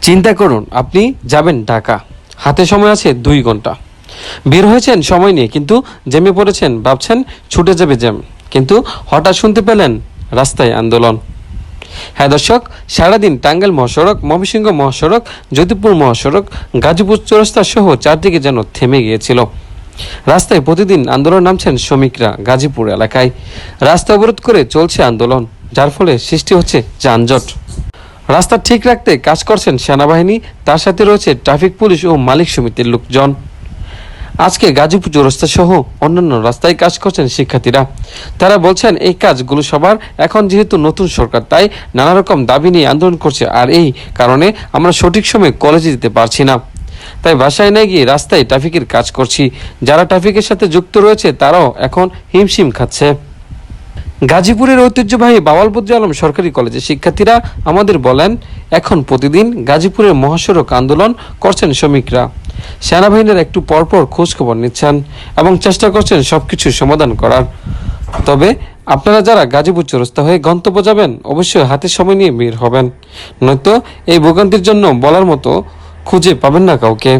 চিন্তা করুন, আপনি যাবেন ঢাকা, হাতে সময় আছে 2 ঘন্টা। বের হয়েছেন সময় নিয়ে, কিন্তু জ্যামে পড়েছেন, ভাবছেন ছুটে যাবে জ্যাম, কিন্তু হঠাৎ শুনতে পেলেন রাস্তায় আন্দোলন। হ্যাঁ দর্শক, সারাদিন টাঙ্গাইল মহাসড়ক, ময়মনসিংহ মহাসড়ক, যদুপুর মহাসড়ক, গাজীপুর চৌরাস্তা সহ চারদিকে যেন থেমে গিয়েছিল। রাস্তায় প্রতিদিন আন্দোলন নামছেন শ্রমিকরা। গাজীপুর এলাকায় রাস্তা অবরোধ করে চলছে আন্দোলন, যার ফলে সৃষ্টি হচ্ছে যানজট। রাস্তা ঠিক রাখতে কাজ করছেন সেনাবাহিনী, তার সাথে রয়েছে ট্রাফিক পুলিশ ও মালিক সমিতির লোকজন। আজকে গাজীপুর চৌরাস্তা সহ অন্যান্য রাস্তায় কাজ করছেন শিক্ষার্থীরা। তারা বলছেন এই কাজগুলো সবার, এখন যেহেতু নতুন সরকার তাই নানা রকম দাবি নিয়ে আন্দোলন করছে, আর এই কারণে আমরা সঠিক সময়ে কলেজে যেতে পারছি না, তাই বাসায় না গিয়ে রাস্তায় ট্রাফিকের কাজ করছি। যারা ট্রাফিকের সাথে যুক্ত রয়েছে তারাও এখন হিমশিম খাচ্ছে। গাজীপুরের ঐতিহ্যবাহী বাওয়ালপুর আলম সরকারি কলেজের শিক্ষার্থীরা আমাদের বলেন, এখন প্রতিদিন গাজীপুরের মহাসড়ক আন্দোলন করছেন শ্রমিকরা। সেনাবাহিনীর একটু পরপর খোঁজ খবর নিচ্ছেন এবং চেষ্টা করছেন সবকিছু সমাধান করার। তবে আপনারা যারা গাজীপুর চৌরাস্তা হয়ে গন্তব্য যাবেন, অবশ্যই হাতে সময় নিয়ে বের হবেন, নয়তো এই ভোগান্তির জন্য বলার মতো খুঁজে পাবেন না কাউকে।